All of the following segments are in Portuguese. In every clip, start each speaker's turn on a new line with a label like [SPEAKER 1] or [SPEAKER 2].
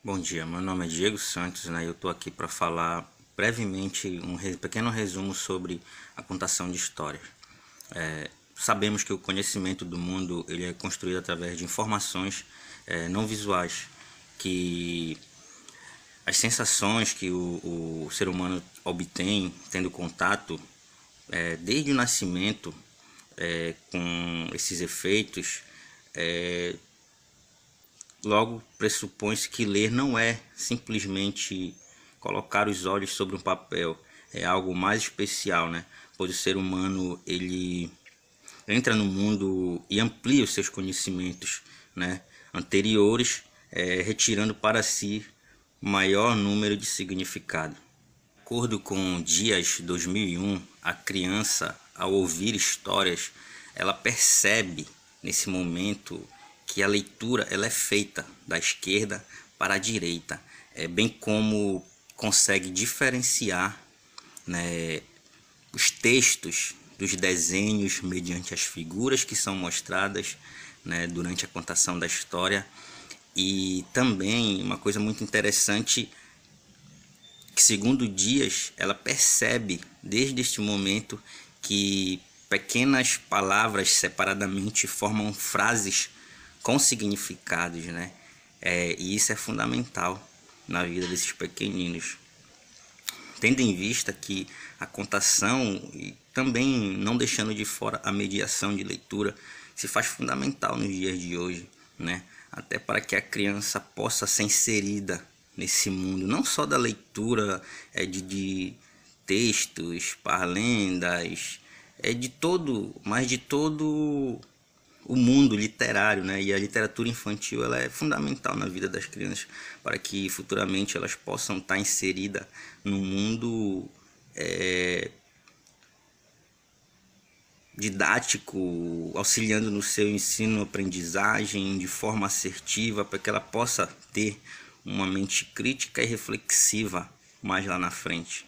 [SPEAKER 1] Bom dia, meu nome é Diego Santos, né? Eu estou aqui para falar brevemente pequeno resumo sobre a contação de histórias. Sabemos que o conhecimento do mundo ele é construído através de informações não visuais, que as sensações que o ser humano obtém tendo contato desde o nascimento com esses efeitos. Logo, pressupõe-se que ler não é simplesmente colocar os olhos sobre um papel, é algo mais especial, né? Pois o ser humano ele entra no mundo e amplia os seus conhecimentos, né, anteriores, retirando para si maior número de significado. De acordo com Dias 2001, a criança, ao ouvir histórias, ela percebe nesse momento que a leitura ela é feita da esquerda para a direita, bem como consegue diferenciar, né, os textos dos desenhos mediante as figuras que são mostradas, né, durante a contação da história. E também uma coisa muito interessante que, segundo Dias, ela percebe desde este momento que pequenas palavras separadamente formam frases com significados, né? E isso é fundamental na vida desses pequeninos. Tendo em vista que a contação, e também não deixando de fora a mediação de leitura, se faz fundamental nos dias de hoje, né? Até para que a criança possa ser inserida nesse mundo, não só da leitura de textos, parlendas, mas de todo o mundo literário, né? E a literatura infantil ela é fundamental na vida das crianças para que futuramente elas possam estar inseridas no mundo didático, auxiliando no seu ensino, aprendizagem de forma assertiva, para que ela possa ter uma mente crítica e reflexiva mais lá na frente.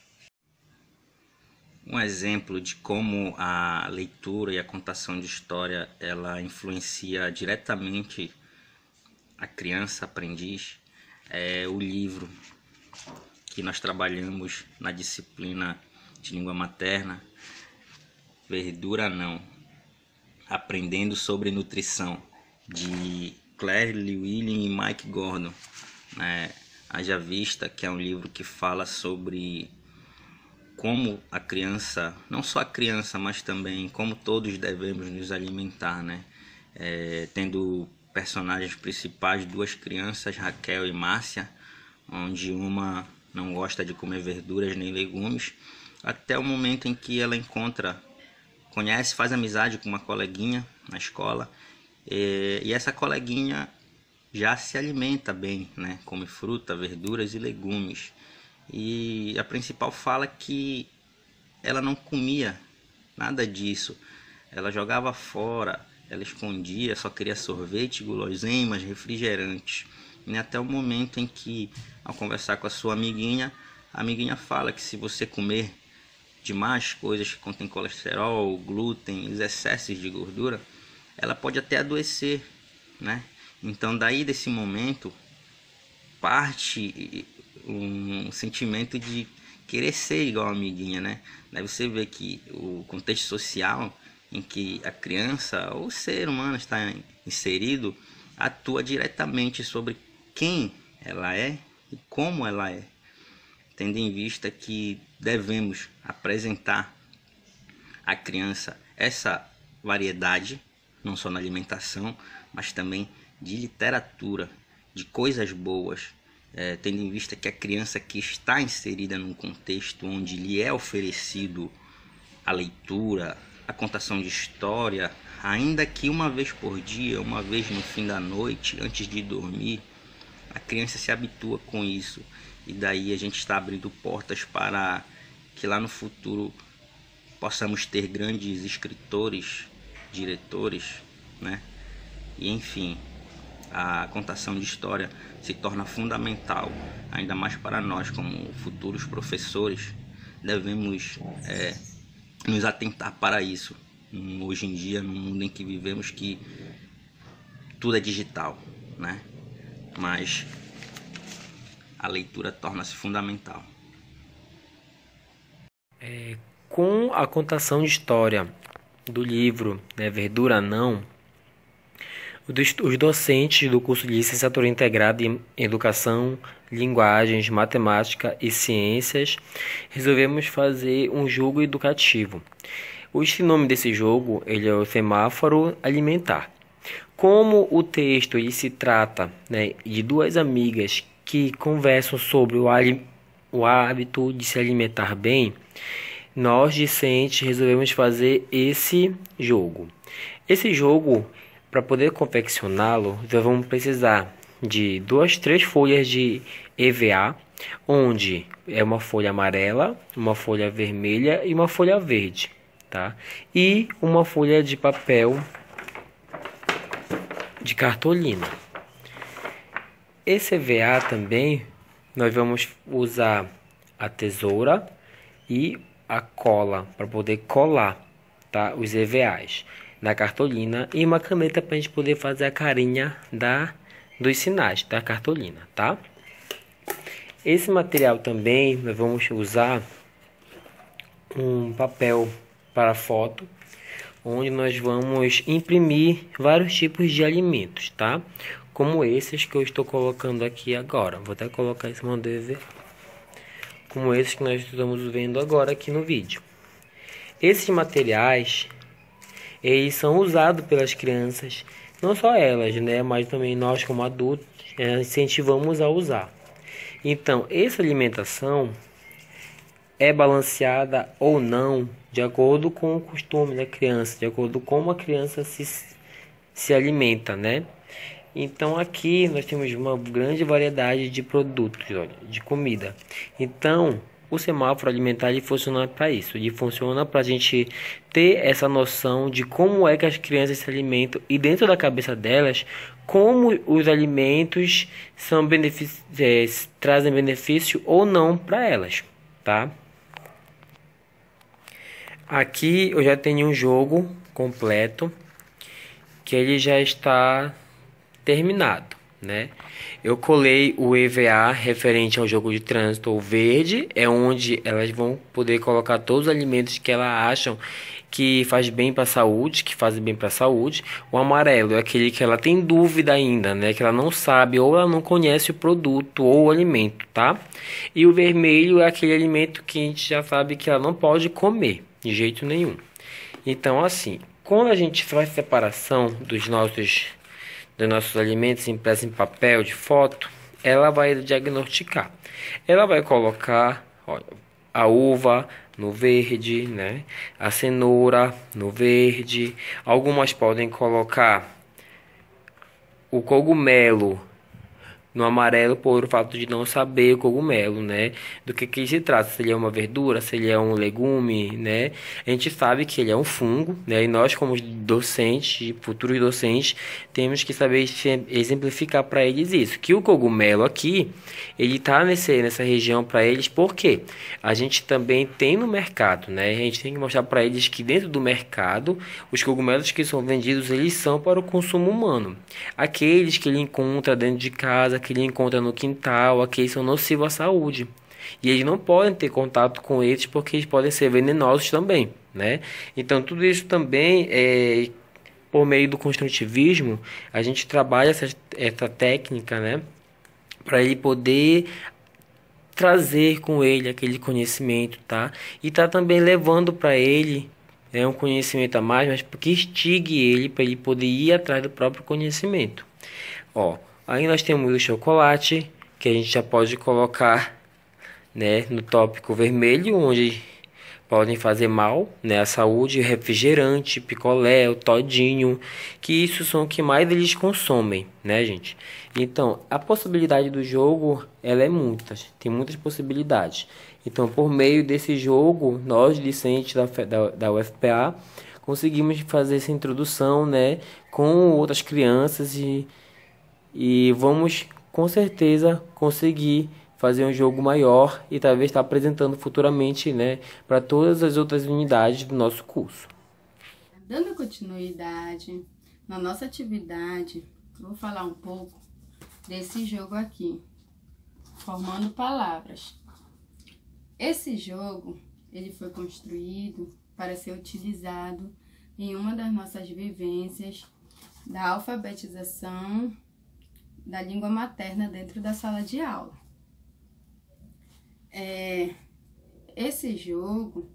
[SPEAKER 1] Um exemplo de como a leitura e a contação de história ela influencia diretamente a criança aprendiz é o livro que nós trabalhamos na disciplina de língua materna, Verdura Não, Aprendendo sobre Nutrição, de Claire Lewin e Mike Gordon, né? Haja vista que é um livro que fala sobre como a criança, não só a criança, mas também como todos devemos nos alimentar, né? Tendo personagens principais, duas crianças, Raquel e Márcia, onde uma não gosta de comer verduras nem legumes, até o momento em que ela conhece, faz amizade com uma coleguinha na escola, e essa coleguinha já se alimenta bem, né? Come fruta, verduras e legumes. E a principal fala que ela não comia nada disso. Ela jogava fora, ela escondia, só queria sorvete, guloseimas, refrigerantes. E até o momento em que, ao conversar com a sua amiguinha, a amiguinha fala que se você comer demais coisas que contêm colesterol, glúten, os excessos de gordura, ela pode até adoecer, né? Então daí desse momento parte um sentimento de querer ser igual a amiguinha, né? Daí você vê que o contexto social em que a criança ou o ser humano está inserido atua diretamente sobre quem ela é e como ela é, tendo em vista que devemos apresentar à criança essa variedade, não só na alimentação, mas também de literatura, de coisas boas, tendo em vista que a criança que está inserida num contexto onde lhe é oferecido a leitura, a contação de história, ainda que uma vez por dia, uma vez no fim da noite, antes de dormir, a criança se habitua com isso. E daí a gente está abrindo portas para que lá no futuro possamos ter grandes escritores, diretores, né? E enfim, a contação de história se torna fundamental, ainda mais para nós como futuros professores. Devemos nos atentar para isso. Hoje em dia, no mundo em que vivemos, que tudo é digital, né? Mas a leitura torna-se fundamental.
[SPEAKER 2] Com a contação de história do livro, né, Verdura Não, os docentes do curso de Licenciatura Integrada em Educação, Linguagens, Matemática e Ciências resolvemos fazer um jogo educativo. O nome desse jogo ele é o Semáforo Alimentar. Como o texto ele se trata, né, de duas amigas que conversam sobre o hábito de se alimentar bem, nós discentes resolvemos fazer esse jogo. Esse jogo, para poder confeccioná-lo, nós vamos precisar de 3 folhas de EVA, onde é uma folha amarela, uma folha vermelha e uma folha verde, tá? E uma folha de papel de cartolina. Esse EVA também nós vamos usar a tesoura e a cola para poder colar, tá, os EVAs na cartolina e uma caneta para a gente poder fazer a carinha dos sinais da cartolina, tá? Esse material também nós vamos usar um papel para foto, onde nós vamos imprimir vários tipos de alimentos, tá? Como esses que eu estou colocando aqui agora. Vou até colocar esse modelo, como esses que nós estamos vendo agora aqui no vídeo. Esses materiais, eles são usados pelas crianças, não só elas, né, mas também nós como adultos incentivamos a usar. Então, essa alimentação é balanceada ou não de acordo com o costume da criança, de acordo com como a criança se alimenta, né? Então aqui nós temos uma grande variedade de produtos, olha, de comida. Então o semáforo alimentar ele funciona para isso, ele funciona para a gente ter essa noção de como é que as crianças se alimentam e dentro da cabeça delas como os alimentos são trazem benefício ou não para elas, tá? Aqui eu já tenho um jogo completo que ele já está terminado, né? Eu colei o EVA referente ao jogo de trânsito. O verde é onde elas vão poder colocar todos os alimentos que elas acham que faz bem para a saúde, que fazem bem para a saúde. O amarelo é aquele que ela tem dúvida ainda, né? Que ela não sabe ou ela não conhece o produto ou o alimento, tá? E o vermelho é aquele alimento que a gente já sabe que ela não pode comer de jeito nenhum. Então, assim, quando a gente faz a separação dos nossos alimentos impressos em papel de foto, ela vai diagnosticar. Ela vai colocar, olha, a uva no verde, né? A cenoura no verde. Algumas podem colocar o cogumelo no amarelo por o fato de não saber o cogumelo, né? Do que se trata, se ele é uma verdura, se ele é um legume, né? A gente sabe que ele é um fungo, né? E nós como docentes, futuros docentes, temos que saber exemplificar para eles isso. Que o cogumelo aqui, ele tá nessa região para eles, porque a gente também tem no mercado, né? A gente tem que mostrar para eles que dentro do mercado, os cogumelos que são vendidos, eles são para o consumo humano. Aqueles que ele encontra dentro de casa, que ele encontra no quintal, aqueles são nocivos à saúde. E eles não podem ter contato com eles porque eles podem ser venenosos também, né? Então tudo isso também por meio do construtivismo, a gente trabalha essa técnica, né? Para ele poder trazer com ele aquele conhecimento, tá? E tá também levando para ele um conhecimento a mais, mas que instigue ele para ele poder ir atrás do próprio conhecimento. Ó, aí nós temos o chocolate, que a gente já pode colocar, né, no tópico vermelho, onde podem fazer mal, né, à saúde, refrigerante, picolé, o todinho, que isso são o que mais eles consomem, né, gente? Então, a possibilidade do jogo, ela é muitas, tem muitas possibilidades. Então, por meio desse jogo, nós, discentes da UFPA, conseguimos fazer essa introdução, né, com outras crianças e vamos com certeza conseguir fazer um jogo maior e talvez estar apresentando futuramente, né, para todas as outras unidades do nosso curso.
[SPEAKER 3] Dando continuidade na nossa atividade, eu vou falar um pouco desse jogo aqui, formando palavras. Esse jogo, ele foi construído para ser utilizado em uma das nossas vivências da alfabetização da língua materna dentro da sala de aula. Esse jogo,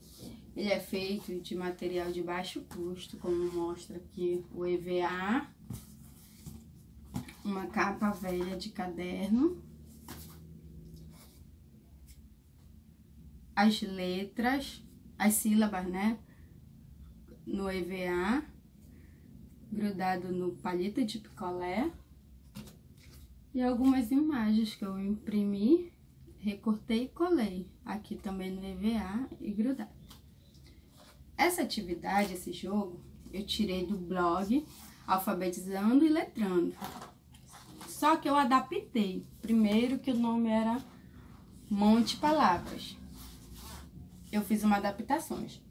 [SPEAKER 3] ele é feito de material de baixo custo, como mostra aqui o EVA, uma capa velha de caderno, as letras, as sílabas, né, no EVA, grudado no palito de picolé, e algumas imagens que eu imprimi, recortei e colei aqui também no EVA e grudado. Essa atividade, esse jogo, eu tirei do blog Alfabetizando e Letrando. Só que eu adaptei. Primeiro que o nome era Monte Palavras. Eu fiz uma adaptações.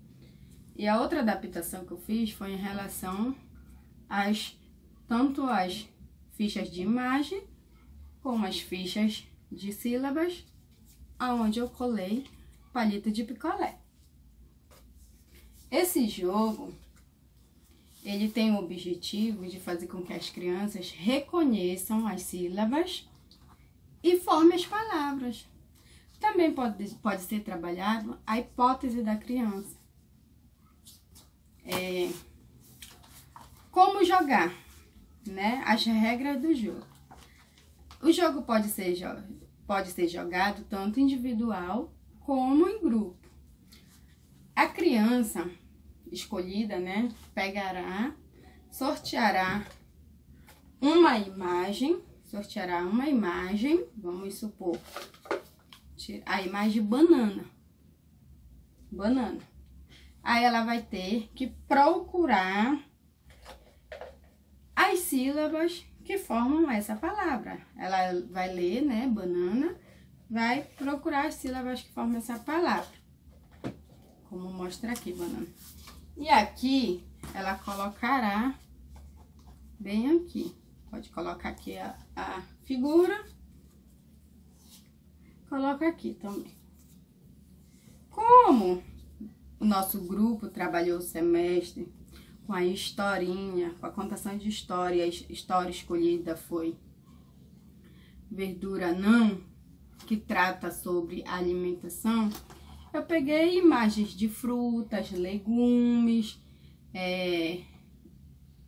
[SPEAKER 3] E a outra adaptação que eu fiz foi em relação tanto às fichas de imagem como as fichas de sílabas, aonde eu colei palito de picolé. Esse jogo, ele tem o objetivo de fazer com que as crianças reconheçam as sílabas e formem as palavras. Também pode ser trabalhado a hipótese da criança. Como jogar, né? As regras do jogo. O jogo pode ser jogado tanto individual como em grupo. A criança escolhida, né, sorteará uma imagem, vamos supor, a imagem banana. Aí ela vai ter que procurar as sílabas que formam essa palavra. Ela vai ler, né, banana, vai procurar as sílabas que formam essa palavra. Como mostra aqui, banana. E aqui, ela colocará bem aqui. Pode colocar aqui a figura. Coloca aqui também. Como o nosso grupo trabalhou o semestre com a historinha, com a contação de história, a história escolhida foi Verdura Não, que trata sobre alimentação, eu peguei imagens de frutas, legumes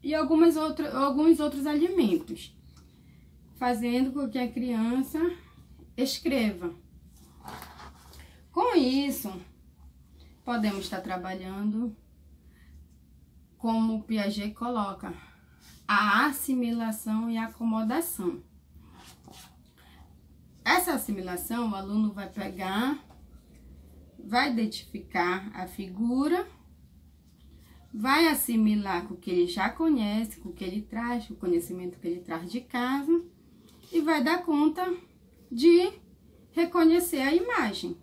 [SPEAKER 3] e alguns outros alimentos, fazendo com que a criança escreva. Com isso, podemos estar trabalhando, como o Piaget coloca, a assimilação e a acomodação. Essa assimilação, o aluno vai pegar, vai identificar a figura, vai assimilar com o que ele já conhece, com o que ele traz, o conhecimento que ele traz de casa, e vai dar conta de reconhecer a imagem.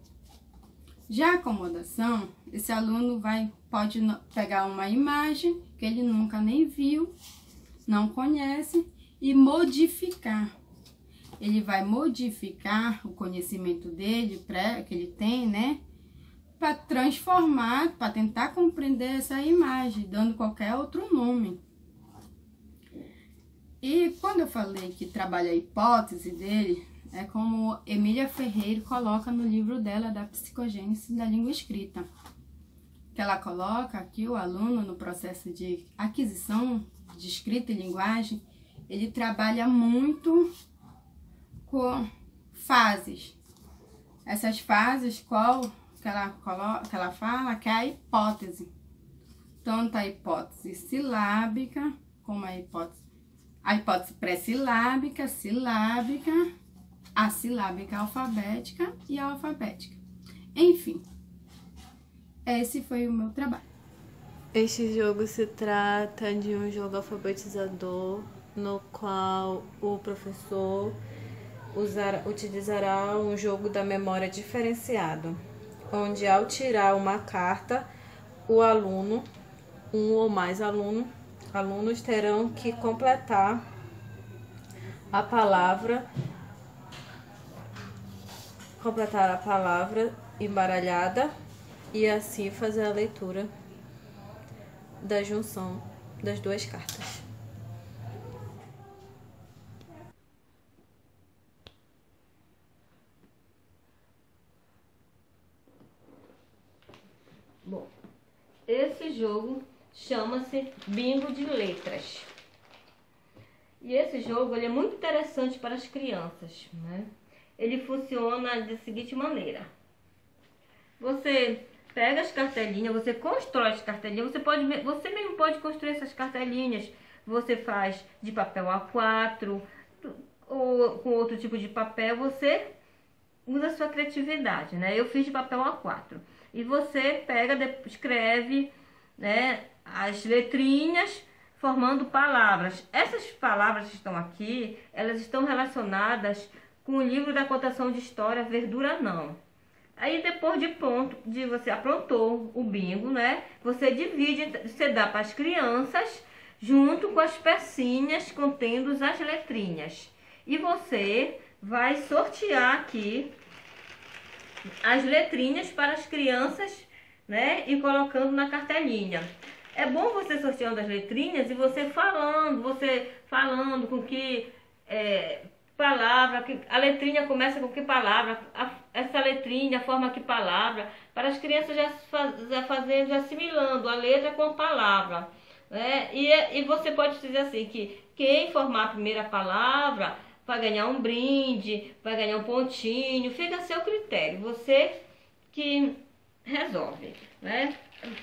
[SPEAKER 3] Já a acomodação, esse aluno pode pegar uma imagem que ele nunca nem viu, não conhece, e modificar. Ele vai modificar o conhecimento dele, que ele tem, né? Para transformar, para tentar compreender essa imagem, dando qualquer outro nome. E quando eu falei que trabalha a hipótese dele, é como Emília Ferreira coloca no livro dela da Psicogênese da Língua Escrita. Que ela coloca aqui o aluno no processo de aquisição de escrita e linguagem, ele trabalha muito com fases. Essas fases, que ela fala que é a hipótese. Tanto a hipótese silábica, como a hipótese pré-silábica, silábica, a silábica alfabética e a alfabética. Enfim, esse foi o meu trabalho.
[SPEAKER 4] Este jogo se trata de um jogo alfabetizador, no qual o professor utilizará um jogo da memória diferenciado, onde ao tirar uma carta, o aluno, um ou mais alunos terão que completar a palavra completar a palavra embaralhada e assim fazer a leitura da junção das duas cartas.
[SPEAKER 5] Bom, esse jogo chama-se Bingo de Letras. E esse jogo ele é muito interessante para as crianças, né? Ele funciona da seguinte maneira. Você pega as cartelinhas, você constrói as cartelinhas, você mesmo pode construir essas cartelinhas. Você faz de papel A4 ou com outro tipo de papel, você usa a sua criatividade, né? Eu fiz de papel A4. E você pega, escreve, né, as letrinhas formando palavras. Essas palavras que estão aqui, elas estão relacionadas com o livro da contação de história Verdura Não. Aí depois de você aprontou o bingo, né? Você divide, você dá para as crianças junto com as pecinhas contendo as letrinhas. E você vai sortear aqui as letrinhas para as crianças, né? E colocando na cartelinha. É bom você sorteando as letrinhas e você falando com que palavra, a letrinha começa com que palavra, essa letrinha forma que palavra, para as crianças já assimilando a letra com a palavra, né? E você pode dizer assim, que quem formar a primeira palavra vai ganhar um brinde, vai ganhar um pontinho, fica a seu critério, você que resolve, né?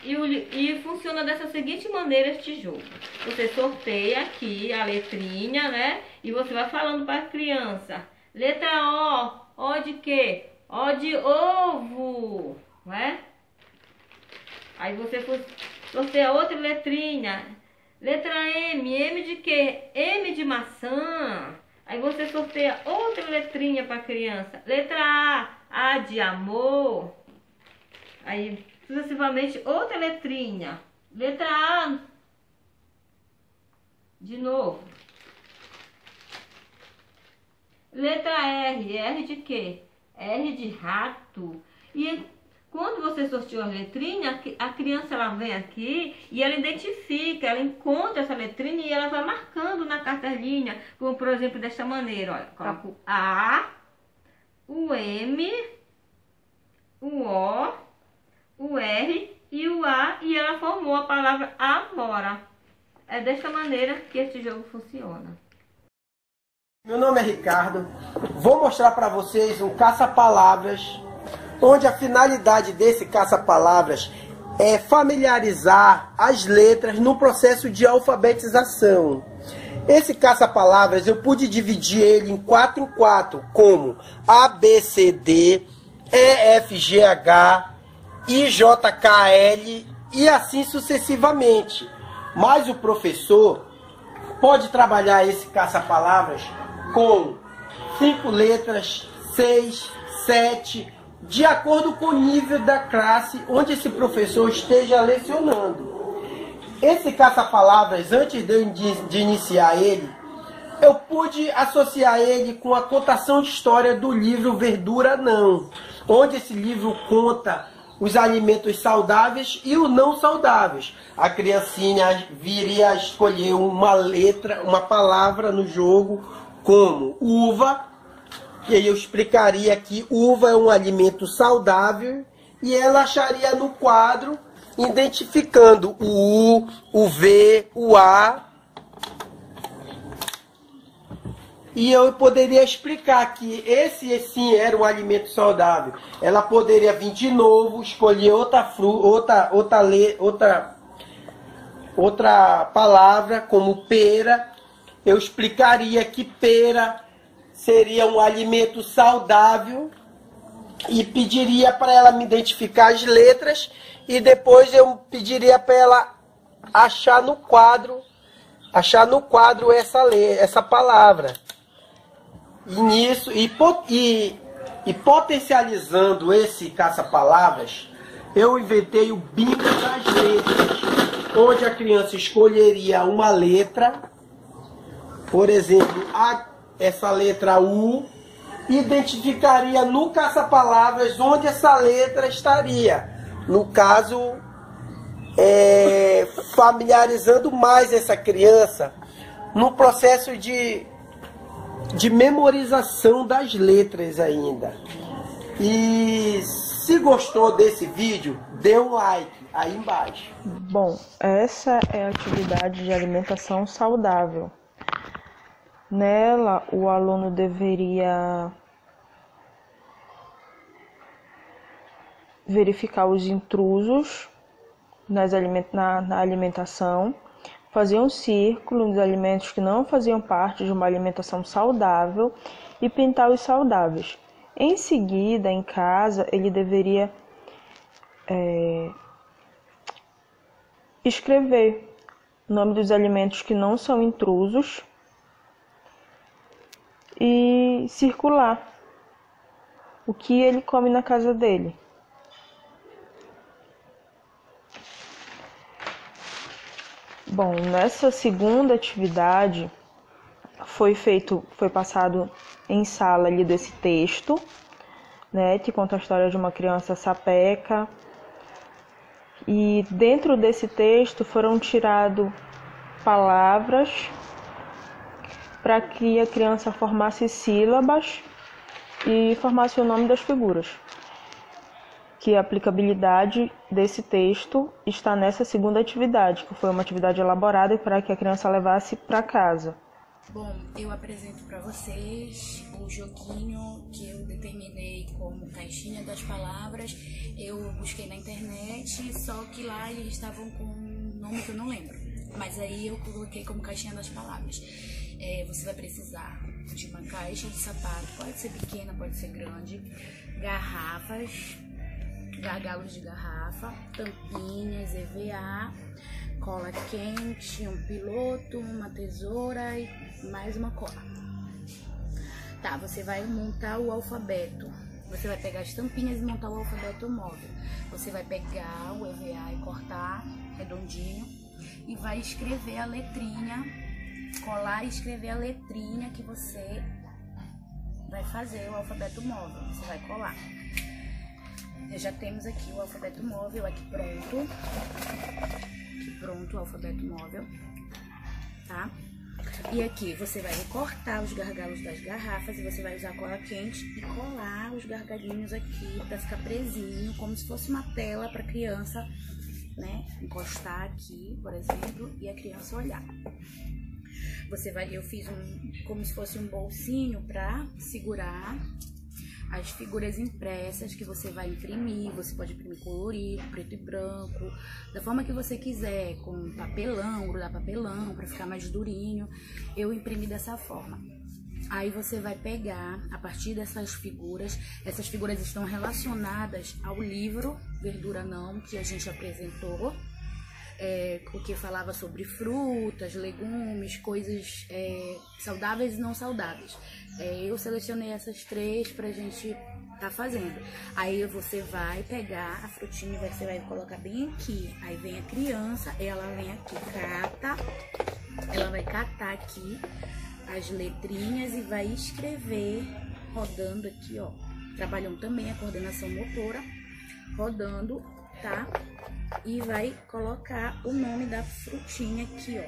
[SPEAKER 5] E funciona dessa seguinte maneira este jogo. Você sorteia aqui a letrinha, né? E você vai falando para a criança. Letra O. O de quê? O de ovo, né? Aí você sorteia outra letrinha. Letra M. M de quê? M de maçã. Aí você sorteia outra letrinha para a criança. Letra A. A de amor. Aí sucessivamente outra letrinha. Letra A. De novo. Letra R. R de quê? R de rato. E quando você sorteou a letrinha, a criança ela vem aqui e ela identifica, ela encontra essa letrinha e ela vai marcando na cartelinha, como por exemplo desta maneira, olha, coloca o A, o M, o O, o R e o A, e ela formou a palavra amora. É desta maneira que este jogo funciona.
[SPEAKER 6] Meu nome é Ricardo, vou mostrar para vocês um caça-palavras, onde a finalidade desse caça-palavras é familiarizar as letras no processo de alfabetização. Esse caça-palavras eu pude dividir ele em 4 em 4, como A, B, C, D, E, F, G, H, I, J, K, L e assim sucessivamente. Mas o professor pode trabalhar esse caça-palavras com 5 letras, 6, 7, de acordo com o nível da classe onde esse professor esteja lecionando. Esse caça-palavras, antes de iniciar ele, eu pude associar ele com a contação de história do livro Verdura Não, onde esse livro conta os alimentos saudáveis e os não saudáveis. A criancinha viria a escolher uma letra, uma palavra no jogo, como uva, e aí eu explicaria que uva é um alimento saudável, e ela acharia no quadro, identificando o U, o V, o A, e eu poderia explicar que esse sim era um alimento saudável. Ela poderia vir de novo, escolher outra palavra, como pera. Eu explicaria que pera seria um alimento saudável e pediria para ela me identificar as letras, e depois eu pediria para ela achar no quadro essa palavra. E potencializando esse caça-palavras, eu inventei o bingo das letras, onde a criança escolheria uma letra, por exemplo, essa letra U, identificaria no caça-palavras onde essa letra estaria. No caso, familiarizando mais essa criança no processo de memorização das letras ainda. E se gostou desse vídeo, dê um like aí embaixo.
[SPEAKER 4] Bom, essa é a atividade de alimentação saudável. Nela, o aluno deveria verificar os intrusos na alimentação, fazer um círculo nos alimentos que não faziam parte de uma alimentação saudável e pintar os saudáveis. Em seguida, em casa, ele deveria escrever o nome dos alimentos que não são intrusos e circular o que ele come na casa dele. Bom, nessa segunda atividade foi passado em sala lido esse texto, né, que conta a história de uma criança sapeca. E dentro desse texto foram tiradas palavras para que a criança formasse sílabas e formasse o nome das figuras. Que a aplicabilidade desse texto está nessa segunda atividade, que foi uma atividade elaborada para que a criança levasse para casa.
[SPEAKER 7] Bom, eu apresento para vocês o joguinho que eu determinei como caixinha das palavras. Eu busquei na internet, só que lá eles estavam com um nome que eu não lembro. Mas aí eu coloquei como caixinha das palavras. Você vai precisar de uma caixa de sapato, pode ser pequena, pode ser grande, garrafas, gargalos de garrafa, tampinhas, EVA, cola quente, um piloto, uma tesoura e mais uma cola. Tá, você vai montar o alfabeto. Você vai pegar as tampinhas e montar o alfabeto móvel. Você vai pegar o EVA e cortar redondinho e vai escrever a letrinha, colar e escrever a letrinha que você vai fazer o alfabeto móvel. Você vai colar. Já temos aqui o alfabeto móvel aqui pronto. Aqui pronto o alfabeto móvel, tá? E aqui você vai recortar os gargalos das garrafas e você vai usar cola quente e colar os gargalinhos aqui para ficar presinho, como se fosse uma tela para criança, né? Encostar aqui, por exemplo, e a criança olhar. Eu fiz como se fosse um bolsinho para segurar as figuras impressas que você vai imprimir. Você pode imprimir colorido, preto e branco, da forma que você quiser, com papelão, grudar papelão para ficar mais durinho. Eu imprimi dessa forma. Aí você vai pegar, a partir dessas figuras, essas figuras estão relacionadas ao livro Verdura Não, que a gente apresentou, que falava sobre frutas, legumes, coisas saudáveis e não saudáveis. Eu selecionei essas três pra gente tá fazendo. Aí você vai pegar a frutinha, você vai colocar bem aqui. Aí vem a criança, ela vem aqui, ela vai catar aqui as letrinhas e vai escrever rodando aqui, ó. Trabalhando também a coordenação motora, rodando, tá? E vai colocar o nome da frutinha aqui, ó.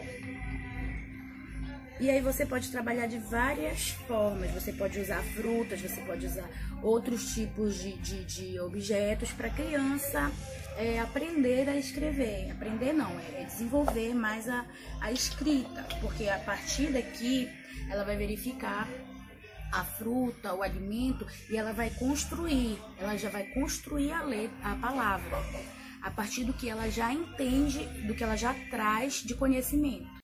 [SPEAKER 7] E aí você pode trabalhar de várias formas. Você pode usar frutas, você pode usar outros tipos de objetos para a criança aprender a escrever. Aprender não, desenvolver mais a escrita, porque a partir daqui ela vai verificar a fruta, o alimento, e ela vai construir, ela já vai construir a palavra a partir do que ela já entende, do que ela já traz de conhecimento.